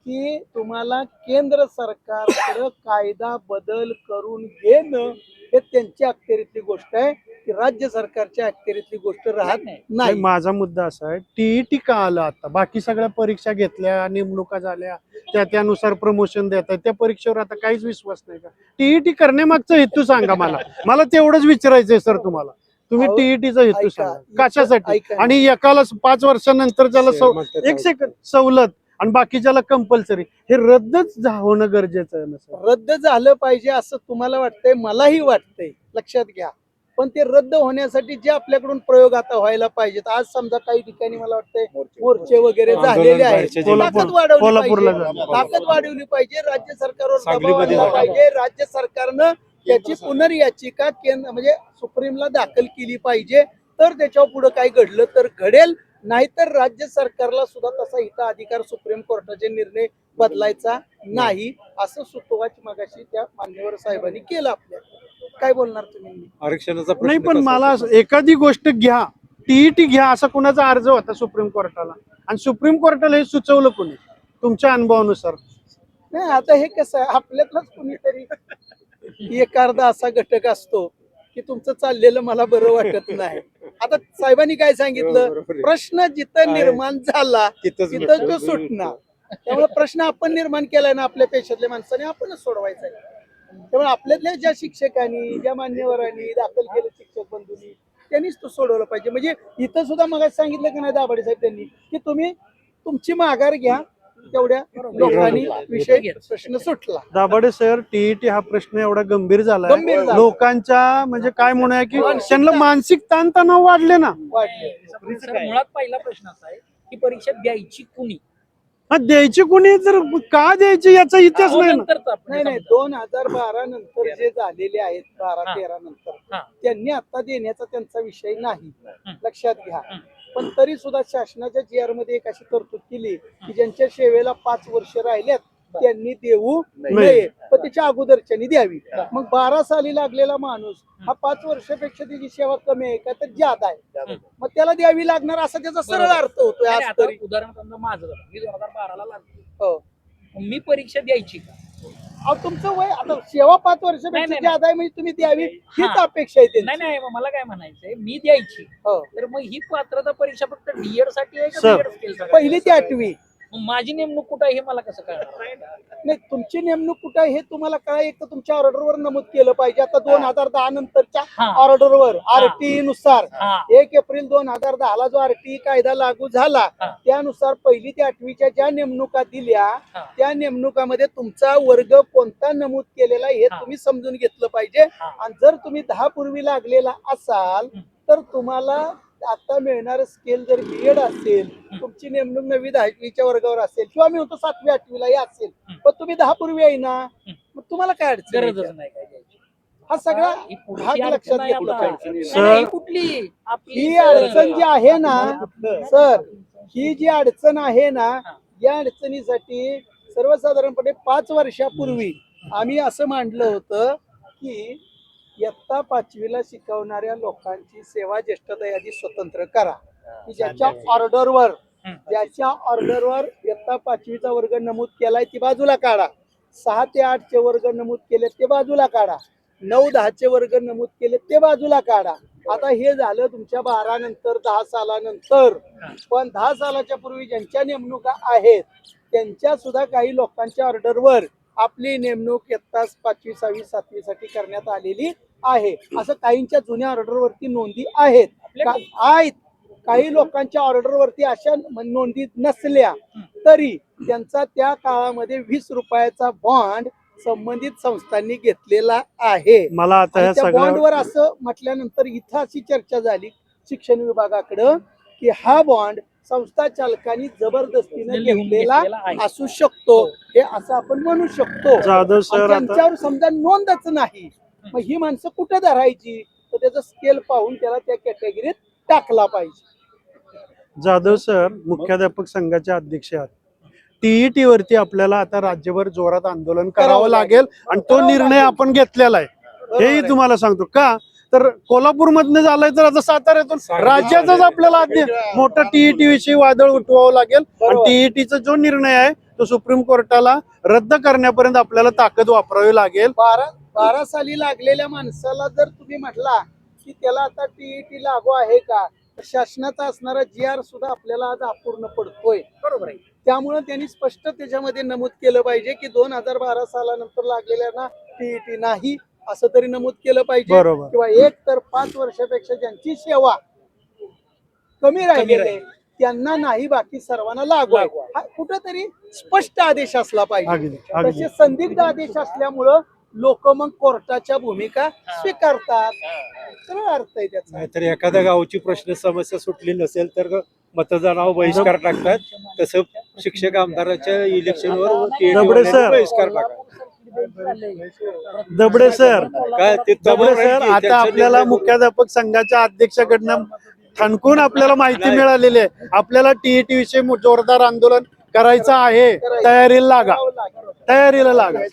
की तुम्हाला केंद्र सरकारकडे कायदा बदल करून घेणं हे त्यांच्या अखत्यारीतली गोष्ट आहे, की राज्य सरकारच्या अखत्यारीतली गोष्ट राहत नाही. माझा मुद्दा असा आहे, टीईटी का आलं आता? बाकी सगळ्या परीक्षा घेतल्या, नेमणुका झाल्या, त्यानुसार प्रमोशन देतात, त्या परीक्षेवर आता काहीच विश्वास नाही का? टीईटी करण्यामागचा हेतू सांगा मला. मला तेवढंच विचारायचंय सर तुम्हाला. तुम्ही अहो, टीईटीचा हेतू ऐका, सांगा कशासाठी? ऐका. आणि एकाला 5 वर्षानंतर ज्याला एक सेकंड सवलत आणि बाकीच्याला कंपल्सरी, हे रद्दच होणं गरजेचं आहे ना सर? रद्द झालं पाहिजे असं तुम्हाला वाटतंय, मलाही वाटतंय, लक्षात घ्या. पण ते रद्द होण्यासाठी जे आपल्याकडून प्रयोग आता व्हायला पाहिजेत. आज समजा काही ठिकाणी मला वाटतंय मोर्चे वगैरे झालेले आहेत. ताकद वाढवली पाहिजे, ताकद वाढवली पाहिजे. राज्य सरकारवर दबाव आणला पाहिजे. राज्य सरकारनं त्याची पुनर्याचिका केंद्र म्हणजे सुप्रीमला दाखल केली पाहिजे. तर त्याच्यावर पुढे काय घडलं तर घडेल, नाहीतर राज्य सरकारला सुद्धा तसा हिता अधिकार सुप्रीम कोर्टाचे निर्णय बदलायचा नाही, असं सुतोवाच मगाशी त्या मान्यवर साहेबांनी केलं. आपल्या काय बोलणार तुम्ही? आरक्षणाचा नाही, पण मला एखादी गोष्ट घ्या, टीईटी घ्या असा कुणाचा अर्ज होता सुप्रीम कोर्टाला? आणि सुप्रीम कोर्टाला हे सुचवलं कोणी तुमच्या अनुभवानुसार? नाही, आता हे कसं आहे, आपल्यातलंच कुणीतरी एखादा असा घटक असतो की तुमचं चाललेलं मला बरं वाटत नाही. आता साहेबांनी काय सांगितलं, प्रश्न जिथं निर्माण झाला तिथं तो सुटणार. त्यामुळे प्रश्न आपण निर्माण केलाय ना आपल्या पेशातल्या माणसाने, आपणच सोडवायचा आहे. त्यामुळे आपल्यातल्या ज्या शिक्षकांनी, ज्या मान्यवरांनी दाखल केलं, शिक्षक बंधूंनी, त्यांनीच तो सोडवलं पाहिजे. म्हणजे इथं सुद्धा मग सांगितलं की नाही दाभाडे साहेब त्यांनी, की तुम्ही तुमची माघार घ्या, तेवढ्या लोकांनी विषय प्रश्न सुटला. दाभाडे सर, टीईटी हा प्रश्न एवढा गंभीर झाला, लोकांच्या म्हणजे काय म्हणूया की त्यांना मानसिक ताणतणाव वाढले ना. मुळात पहिला प्रश्न असा आहे की परीक्षा द्यायची कुणी? द्यायची कोणी, तर का द्यायची याचा इतिहास नाही ना. नाही, 2012 नंतर जे झालेले आहेत, 12-13 नंतर, त्यांनी आता देण्याचा त्यांचा विषय नाही, लक्षात घ्या. पण तरी सुद्धा शासनाच्या GR मध्ये एक अशी तरतूद केली की ज्यांच्या सेवेला 5 वर्ष राहिल्यात त्यांनी देऊ नये, पण त्याच्या अगोदरच्यांनी द्यावी. मग 12 साली लागलेला माणूस हा 5 वर्षापेक्षा त्याची सेवा कमी आहे का तर ज्यादा आहे, मग त्याला द्यावी लागणार असा त्याचा सरळ अर्थ होतोय. आज तरी उदाहरण माझं, मी 2012 लागलो, मी परीक्षा द्यायची का? तुमचं वय आता सेवा 5 वर्षापेक्षा ज्यादा आहे म्हणजे तुम्ही द्यावी हीच अपेक्षा आहे. नाही, मला काय म्हणायचंय, मी द्यायची तर मग ही पात्रता परीक्षा फक्त डीएड साठी आहे का बीएड स्किल साठी? पहिली ते 8वी. माझी नेमणूक कुठे आहे हे मला कसं कळणार? नाही, तुमची नेमणूक कुठे आहे हे तुम्हाला काय, एक तर तुमच्या ऑर्डरवर नमूद केलं पाहिजे. आता 2010 नंतरच्या ऑर्डरवर RTE नुसार 1 एप्रिल 2010 जो RTE कायदा लागू झाला त्यानुसार 1ली ते 8वीच्या ज्या नेमणुका दिल्या त्या नेमणुकामध्ये तुमचा वर्ग कोणता नमूद केलेला हे तुम्ही समजून घेतलं पाहिजे. आणि जर तुम्ही 10 पूर्वी लागलेला असाल तर तुम्हाला आता मिळणार स्केल जर बीएड असेल, तुमची नेमणूक 9वी 10वीच्या वर्गावर असेल किंवा मी म्हणतो 7वी 8वीलाही असेल, पण तुम्ही 10 पूर्वी आहे ना, मग तुम्हाला काय अडचण नाही काय द्यायची? हा सगळा भाग लक्षात घेतला पाहिजे. कुठली ही अडचण जी आहे ना सर, ही जी अडचण आहे ना, या अडचणीसाठी सर्वसाधारणपणे 5 वर्षापूर्वी आम्ही असं मांडलं होतं की इयत्ता 5वीला शिकवणाऱ्या लोकांची सेवा ज्येष्ठता यादी स्वतंत्र करा, की ज्याच्या ऑर्डरवर इयत्ता 5वीचा वर्ग नमूद केलाय ती बाजूला काढा, 6 ते 8चे वर्ग नमूद केले ते बाजूला काढा, 9-10चे वर्ग नमूद केले ते बाजूला काढा. आता हे झालं तुमच्या 12 नंतर 10 सालानंतर. पण 10 सालाच्या पूर्वी ज्यांच्या नेमणुका आहेत त्यांच्या सुद्धा काही लोकांच्या ऑर्डरवर आपली नेमणूक इयत्ता 5वी 6वी 7वी साठी करण्यात आलेली आहे. असं काहींच्या जुन्या ऑर्डरवरती नोंदी आहेत. काही लोकांच्या ऑर्डरवरती अशा नोंदी नसल्या तरी त्यांचा त्या काळामध्ये 20 रुपयाचा बॉन्ड संबंधित संस्थांनी घेतलेला आहे. मला आता त्या बॉन्डवर असं म्हटल्यानंतर इथं अशी चर्चा झाली शिक्षण विभागाकडं की हा बॉन्ड संस्था चालकांनी जबरदस्तीने घेतलेला असू शकतो, हे असं आपण म्हणू शकतो. त्यांच्यावर समजा नोंदच नाही, मग ही माणसं कुठे धरायची, तर त्याचं स्केल पाहून त्याला त्या कॅटेगरीत टाकला पाहिजे. जाधव सर, मुख्याध्यापक संघाचे अध्यक्ष आहात. टीईटी वरती आपल्याला आता राज्यभर जोरात आंदोलन करावं लागेल आणि तो निर्णय आपण घेतलेला आहे, हेही तुम्हाला सांगतो. का तर कोल्हापूर मधनं झालंय तर आता साताऱ्यातून राज्यातच आपल्याला मोठा टीईटी विषयी वादळ उठवावं लागेल. आणि टीईटीचा जो निर्णय आहे तो सुप्रीम कोर्टाला रद्द करण्यापर्यंत आपल्याला ताकद वापरावी लागेल. 12 साली लागलेल्या माणसाला जर तुम्ही म्हटला की त्याला आता टीईटी लागू आहे का, तर शासनाचा असणारा GR सुद्धा आपल्याला आज अपूर्ण पडतोय. बरोबर आहे. त्यामुळे त्यांनी स्पष्ट त्याच्यामध्ये नमूद केलं पाहिजे की 2012 सालानंतर लागलेल्यांना टीईटी नाही असं तरी नमूद केलं पाहिजे. बरोबर. किंवा 1 तर 5 वर्षापेक्षा ज्यांची सेवा कमी राहिली त्यांना नाही, बाकी सर्वांना लागू आहे. हा कुठेतरी स्पष्ट आदेश असला पाहिजे. अगदी अगदी तसे संदिग्ध आदेश असल्यामुळं लोक मग कोर्टाच्या भूमिका स्वीकारतात. सरळ अर्थ आहे त्याचा. नाहीतर एखाद्या गावची प्रश्न समस्या सुटली नसेल तर मतदानावर बहिष्कार टाकतात. तसं शिक्षक आमदाराच्या इलेक्शनवर दबडे सर. बहिष्कार टाकतात. दबडे सर काय ते दबडे सर आता आपल्याला मुख्याध्यापक संघाच्या अध्यक्षाकडनं ठणकून आपल्याला माहिती मिळालेली आहे. आपल्याला टीईटी विषयी जोरदार आंदोलन करायचं आहे. तयारीला लागा.